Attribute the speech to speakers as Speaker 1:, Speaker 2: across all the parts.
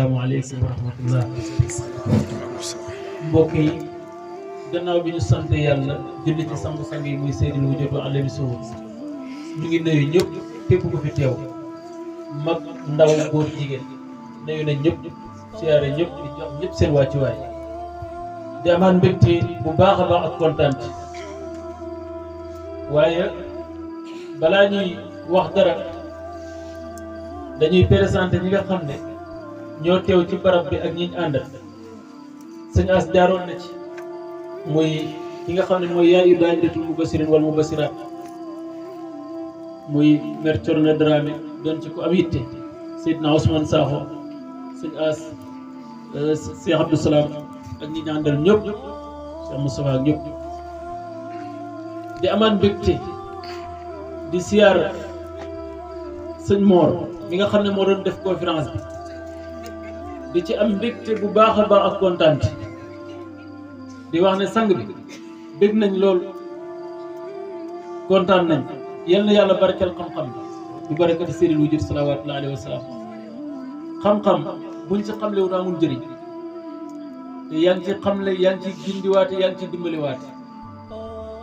Speaker 1: asalaamaaleykum wa rahmatullah. mbokk yi gannaaw bi ñu sant yàlla julli ci sangu-sang yi muy seydil wujud wa alayhi suuf ñu ngi nuyu ñëpp képp ku fi teew mag ndaw góor jigéen nuyu nañ ñëpp siyaare ñëpp di jox ñëpp seen wàccuwaay di amaan mbégte bu baax a baax ak kontaan waaye balaa ñuy wax dara dañuy présenté ñi nga xam ne ñoo teew ci barab bi ak ñi ñu àndal sëñ As jaaroon na ci muy ki nga xam ne mooy yaayu daayiratul mubassirin wal mubassiraat muy mère Thierno Dramé doon ci ko am yitte Seydina Ousmane Sakho sëñ As Cheikh Abdou Salam ak ñi ñu àndal ñëpp Cheikh Moustapha ak ñëpp di amaan mbégte di siyaar sëñ Mor mi nga xam ne moo doon def conférence bi di ci am mbégte bu baax a baax ak kontaan di wax ne sang bi bég nañ lool kontaan nañ yal na yàlla barkeel xam-xam bi barakati seydil wujud salawaatullahi alayhi wa salaam xam-xam buñ ci xamle wu amul njëriñ te yaa ngi ci xamle yaa ngi ci gindiwaate yaa ngi ci dimbaliwaate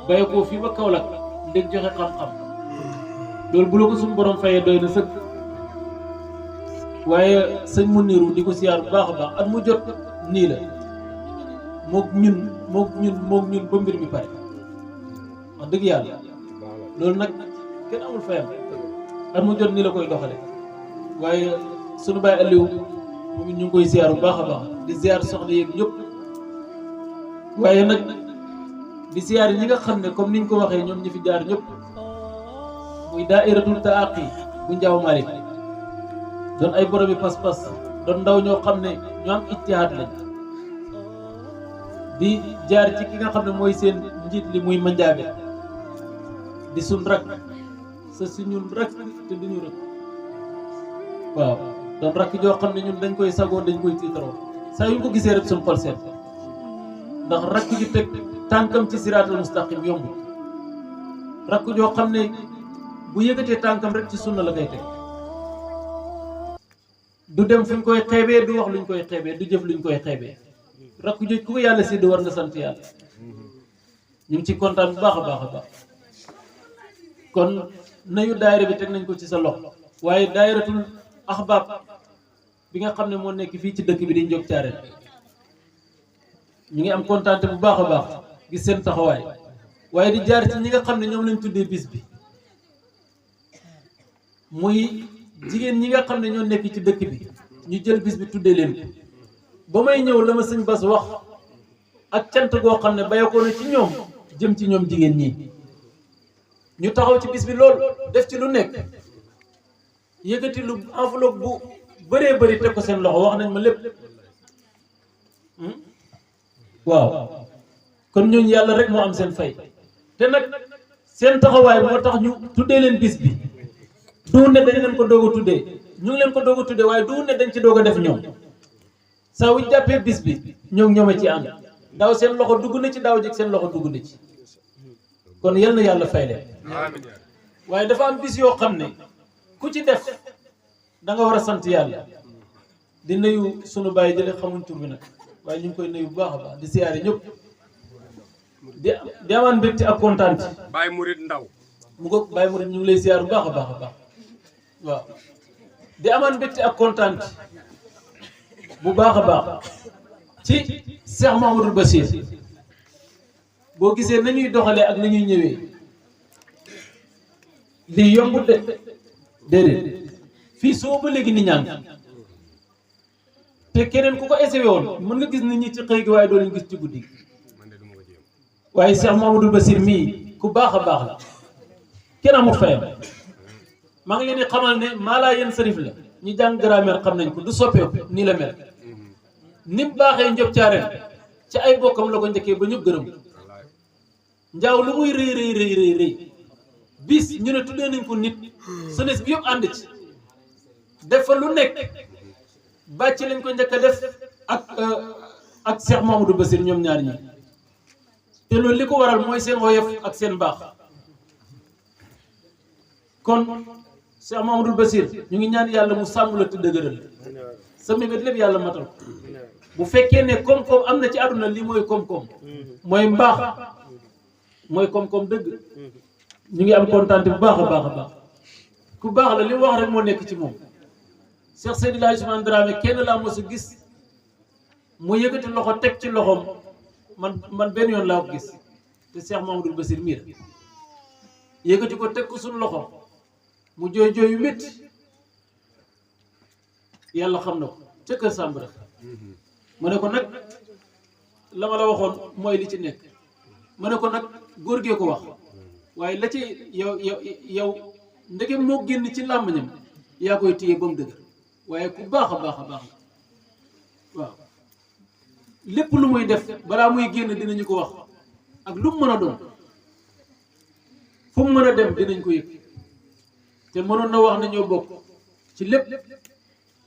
Speaker 1: bàyyi ko fii ba Kaolack ndég joxe xam-xam loolu bu la ko suñu borom fayee doy na sëkk waaye sëñ Muniru di ko siyaar bu baax a baax at mu jot nii la moog ñun ba mbir mi pare wax dëgg yàlla loolu nag kenn amul fayam at mu jot nii la koy doxale waaye sunu baay Aliou moom ñu ngi koy siyaar bu baax a baax di siyaar soxna yeeg ñëpp waaye nag di siyaar ñi nga xam ne comme niñ ko waxee ñoom ñi fi jaar ñëpp muy daa'iratul taaqi bu Njaaw Malick doon ay boromi pas-pas doon ndaw ñoo xam ne ñoo am ittihaad lañ di jaar ci ki nga xam ne mooy seen njiit li muy Manjaabe di suñ rak sa si ñun rak te duñu rek waaw doon rakk joo xam ne ñun dañ koy sagoo dañ koy tiitaroo saa yu ñu ko gisee rek suñ xol seet ndax rakk ju teg tànkam ci siraatal mustaqim yomb rakk joo xam ne bu yëgatee tànkam rek ci sunna la koy teg du dem fu ñu koy xeebee du wax luñ koy xeebee du jëf luñ koy xeebee rakk joj ku ko yàlla sédd war nga sant yàlla ñu ngi ci kontaan bu baax a baax a baax kon nañu daayira bi teg nañ ko ci sa loxo waaye daayiratul axbaab bi nga xam ne moo nekk fii ci dëkk bi di Ndiop Thiaré ñu ngi am kontaan bu baax a baax gis seen taxawaay waaye di jaar ci ñi nga xam ne ñoom lañ tuddee bis bi muy jigéen ñi nga xam ne ñoo nekk ci dëkk bi ñu jël bis bi tuddee leen ko ba may ñëw la ma sëñ Bas wax ak cant goo xam ne bayakoo na ci ñoom jëm ci ñoom jigéen ñi ñu taxaw ci bis bi lool def ci lu nekk yëkkati lu enveloppe bu bëree bëri teg ko seen loxo wax nañ ma lépp waaw kon ñooñu yàlla rek moo am seen fay te nag seen taxawaay moo tax ñu tuddee leen bis bi duwul ne dañ leen ko doog a tuddee ñu ngi leen ko doog a tuddee waaye duwul ne dañ ci doog a def ñoom saa wuñ jàppee bis bi ñoom ñooma ci ànd daaw seen loxo dugg na ci daaw jëkk seen loxo dugg na ci kon yal na yàlla fay leen waaye dafa am bis yoo xam ne ku ci def da nga war a sant yàlla di nuyu sunu bàyyi jële xamuñ tur bi nag waaye ñu ngi koy nuyu bu baax a baax di siyaare ñëpp di amaan mbégte ak kontaan ci
Speaker 2: Baye Murid Ndaw
Speaker 1: mu ko Baye Murid ñu ngi lay siyaar bu baax a baax a baax waaw di amaan mbégte ak kontaan ci bu baax a baax ci Cheikh Mahamadou Bachir boo gisee nañuy doxalee ak nañuy ñëwee lii yombut de déedéet fii soo ba léegi ni ñaan te keneen ku ko essayé woon mën nga gis nit ñi ci xëy gi waaye doo leen gis ci guddi gi waaye Cheikh Mahamadou Bachir mii ku baax a baax la kenn amul fayam maa ngi leen di xamal ne maa laa yéen sarif la ñu jàng grammaire xam nañ ko du soppeeku nii la mel ni mu baaxee Ndiop Thiaré ci ay bokkam la ko njëkkee ba ñëpp gërëm njaaw lu muy rëy rëy rëy rëy rëy bis ñu ne tuddee nañ ko nit jeunesse bi yëpp ànd ci def fa lu nekk bàcc lañ ko njëkk a def ak Cheikh Mamadou Bassir ñoom ñaar ñi te loolu li ko waral mooy seen woyof ak seen baax kon Cheikh Mamadou Bassir ñu ngi ñaan yàlla mu sàmm la te dëgëral sa mébét lépp yàlla matal ko bu fekkee ne koom-koom am na ci àdduna lii mooy koom-koom mooy mbaax mooy koom-koom dëgg ñu ngi am kontaan bu baax a baax a baax ku baax la li mu wax rek moo nekk ci moom Cheikh Seydi El Hadji Ousmane Dramé kenn laa mos a gis mu yëkkati loxo teg ci loxoom man benn yoon laa ko gis te Cheikh Mamadou Bassir Mire yëkkati ko teg ko suñu loxo mu jooy jooy yu métti yàlla xam na ko ca kër Sambara ma ne ko nag la ma la waxoon mooy li ci nekk ma ne ko nag góor gee ko wax waaye la ci yow ndege moo génn ci làmmiñam yaa koy téye ba mu dëgg waaye ku baax a baax a baax waaw lépp lu muy def balaa muy génn dinañu ko wax ak lu mu mën a doon fu mu mën a dem dinañ ko yëg te mënoon na wax ne ñoo bokk ci lépp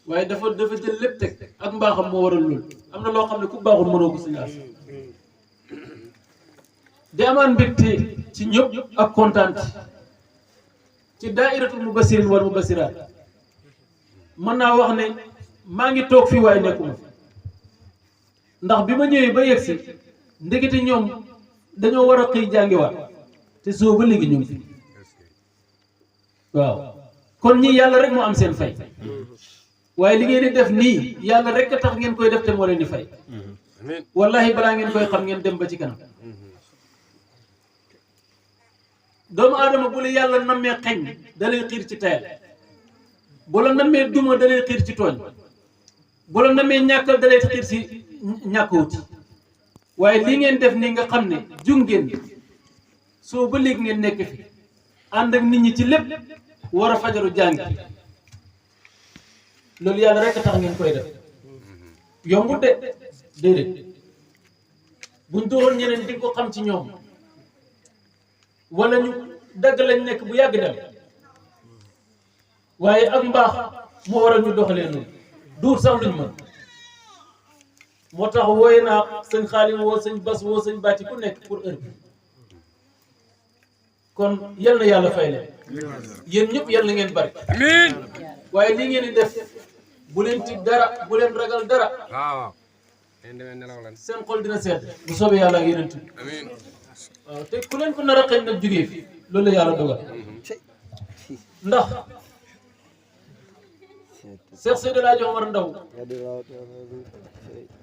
Speaker 1: waaye dafa jël lépp teg ak mbaaxam moo waral loolu am na loo xam ne ku baaxul mënoo ko si laas di amaan mbégte ci ñëpp ak kontaan ci daairatul mubassirin wal mubassiraat mën naa wax ne maa ngi toog fii waaye nekkuma fi ndax bi ma ñëwee ba yegsi ndekete ñoom dañoo war a xëy jàngiwaat te soo ba léegi ñu ngi fi waaw kon ñii yàlla rek moo am seen fay waaye li ngeen di def nii yàlla rek a tax ngeen koy def te moo leen di fay wallahi balaa ngeen koy xam ngeen dem ba ci kanam doomu aadama bu la yàlla nammee xeñ da lay xiir ci tayal bu la nammee duma da lay xiir ci tooñ bu la nammee ñàkkal da lay xiir ci ñàkkawuti waaye lii ngeen def nii nga xam ne jug ngeen soo ba léegi ngeen nekk fi ànd ak nit ñi ci lépp war a fajaru jàngi loolu yàlla rek a tax ngeen koy def yombut de déedéet buñ doon ñeneen di ko xam ci ñoom wala ñu dagg lañ nekk bu yàgg dem waaye ak mbaax moo waral ñu doxalee noonu duur sax luñ mën moo tax wooye naa sëñ Xaalim woo sëñ Bas woo sëñ Bàcci ku nekk pour heure bi kon yal na yàlla fay leen yéen ñëpp yal na ngeen bari amiin waaye lii ngeen di def bu leen tiit dara bu leen ragal dara waaw seen xol dina sedd bu soobee yàlla ak yeneen tuuti amiin waaw te ku leen ko nar a xëy nag jógee fi loolu la yàlla dogal ndax Cheikh Seydi El Hadji Omar Ndaw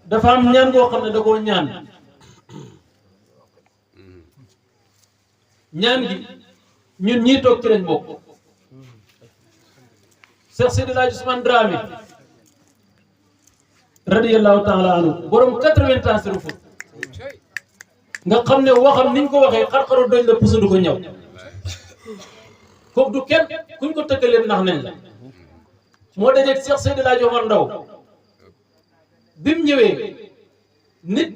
Speaker 1: dafa am ñaan goo xam ne da koo ñaan ñaan gi ñun ñii toog ci lañ bokk Cheikh Seydi El Hadji Ousmane Dramé radiyallahu taala anhu borom 80 ans sur fut nga xam ne waxam niñ ko waxee xar-xaru doñ la pusa du ko ñëw kooku du kenn kuñ ko tëggaleen nax nañ la moo dajeeg Cheikh Seydi El Hadji Omar Ndaw bi mu ñëwee nit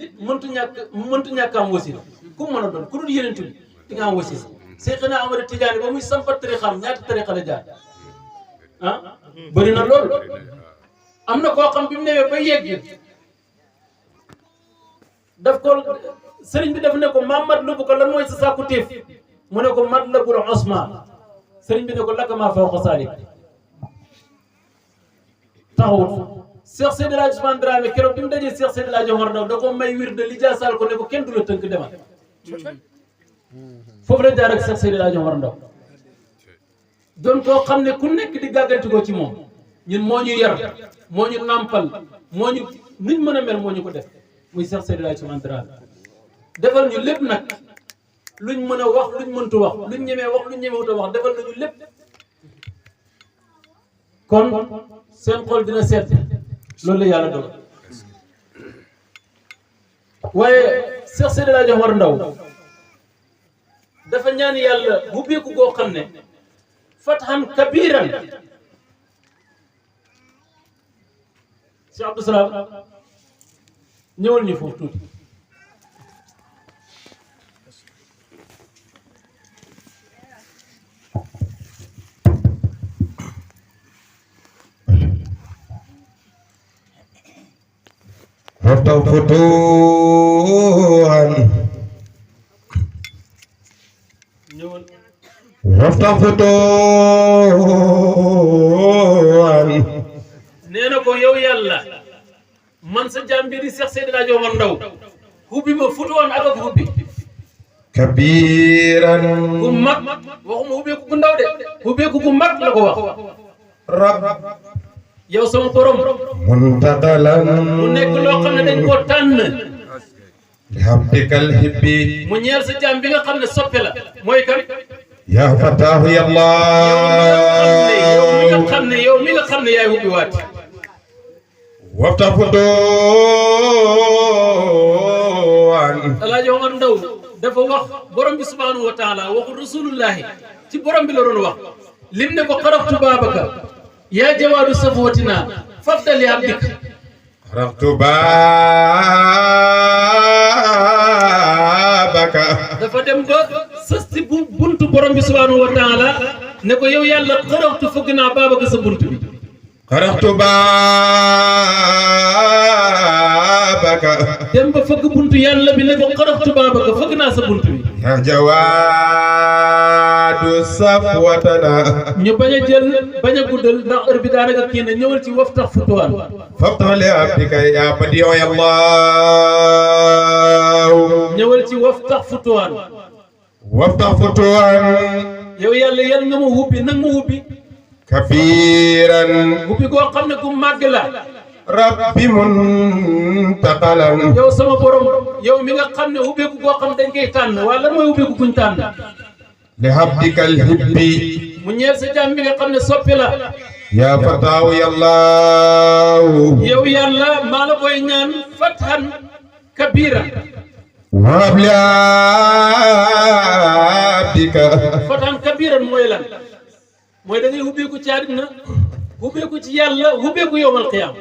Speaker 1: mëntu ñàkk am wasila ku mën a doon ku dul yeneen bi di nga am wasila Seexna Amadu Tijaani ba muy sampat tariixam ñaata tariixa la jaar ah bëri na loolu am na koo xam bi mu newee ba yegg daf ko sëriñ bi daf ne ko maa mat lu bu ko lan mooy sa sàkku téef mu ne ko mat la bul osma sëriñ bi ne ko lakka maa fawqa saalik taxawut Cheikh Seydi El Hadji Ousmane Dramé keroog bi mu dajee Cheikh Seydi El Hadji Omar Ndaw da ko may wir de li jaasaal ko ne ko kenn du la tënk demal foofu la jaar ak Cheikh Seydi El Hadji Omar Ndaw doon koo xam ne ku nekk di gàgganti ko ci moom ñun moo ñu yar moo ñu nàmpal moo ñu nuñ mën a mel moo ñu ko def muy Cheikh Seydi El Hadji Ousmane Dramé defal ñu lépp nag luñ mën a wax luñ mëntu wax luñ ñemee wax luñ ñemewut a wax defal nañu lépp kon seen xol dina seet loolu la yàlla dogal waaye Cheikh Seydi El Hadji Omar Ndaw dafa ñaan yàlla bu beeku goo xam ne fathan kabiran Cheikh Abdou Salam ñëwal ñu foofu tuuti
Speaker 2: Waftahu futuhan
Speaker 1: ñëwal
Speaker 2: waftahu futuhan
Speaker 1: nee na ko yow yàlla man sa jaam bi di Cheikh Seydi El Hadji Omar Ndaw hubbi ma futuwaan ak ak hubbi
Speaker 2: kabiran
Speaker 1: gu mag waxuma hubbeeku gu ndaw de hubbeeku gu mag la ko wax
Speaker 2: rab
Speaker 1: yow sama borom
Speaker 2: muntaqalan
Speaker 1: mu nekk loo xam ne dañ koo tànn
Speaker 2: li habdikal hibbi
Speaker 1: mu ñeel sa jaam bi nga xam ne soppe la mooy kan
Speaker 2: ya fatahu ya Allah
Speaker 1: yow mi nga xam ne yaay hubbi waat
Speaker 2: wafta futuwan
Speaker 1: El Hadji Omar Ndaw dafa wax borom bi subhanahu wa taala waxu rasulullahi ci borom bi la doon wax lim ne ko xaraftu baabaka yaa jawaadu safwatina fafdali abdika
Speaker 2: xaraftu baabaka
Speaker 1: dafa dem ba sës ci buntu borom bi subhanahu wa taala ne ko yow yàlla xaraftu fëgg naa baabaka sa buntu bi
Speaker 2: xaraftu baabaka
Speaker 1: dem ba fëgg buntu yàlla bi ne ko xaraftu baabaka fëgg naa sa buntu bi
Speaker 2: ya jawaadu safwatana
Speaker 1: ñu bañ a jël bañ a guddal ndax heure bi daanaka kii na ñëwal ci waftax futuwaan
Speaker 2: fabtali abdika ya badiyo ya Allah
Speaker 1: ñëwal ci waftax futuwaan
Speaker 2: waftax futuwan
Speaker 1: yow yàlla yal nga ma hubbi nag ma hubbi
Speaker 2: kabiran
Speaker 1: hubbi goo xam ne gu màgg la
Speaker 2: rabbi muntaqalan
Speaker 1: yow sama borom yow mi nga xam ne hubbeeku goo xam dañ koy tànn wala lan mooy hubbeeku guñ tànn
Speaker 2: li habdikal hibbi
Speaker 1: mu ñeel sa jaam bi nga xam ne soppi la
Speaker 2: ya fatahu ya Allah
Speaker 1: yow yàlla maa la koy ñaan fathan kabira
Speaker 2: wahab li abdika
Speaker 1: fathan kabiran mooy lan mooy da ngay hubbeeku ci àddina hubbeeku ci yàlla hubbeeku yowmal qiyaam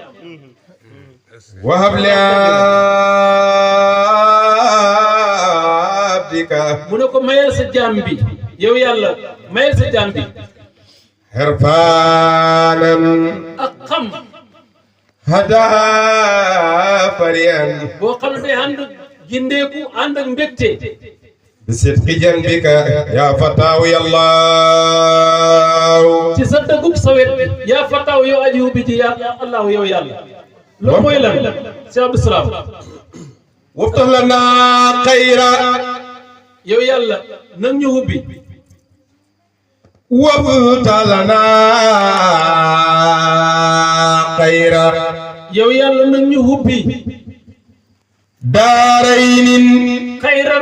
Speaker 2: wahab li abdika
Speaker 1: mu ne ko mayal sa jaam bi yow yàlla mayal sa jaam bi
Speaker 2: hirfanan
Speaker 1: ak xam
Speaker 2: hada fariyan
Speaker 1: boo xam ne day ànd gindeeku ànd ak mbégte
Speaker 2: bisidqi janbika ya fatahu ya Allah
Speaker 1: ci sa dëggug sa wet yaa fataaw yow aji hubbi ji ya allahu yow yàlla loolu mooy lan Cheikh Abdou Salam
Speaker 2: waftah lana khayra
Speaker 1: yow yàlla nag ñu hubbi
Speaker 2: waftah lana khayra
Speaker 1: yow yàlla nag ñu hubbi
Speaker 2: daaraynin
Speaker 1: xayra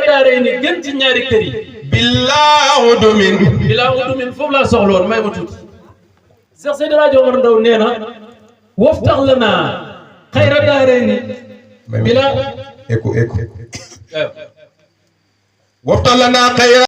Speaker 1: daarayni gën ci ñaari kër yi
Speaker 2: bilaa udumin
Speaker 1: foofu laa soxla woon may ma tuuti Cheikh Seydi El Hadji Omar Ndaw nee na waftax lanaa xayra daarayni bilaa
Speaker 2: eku waftah lana khayra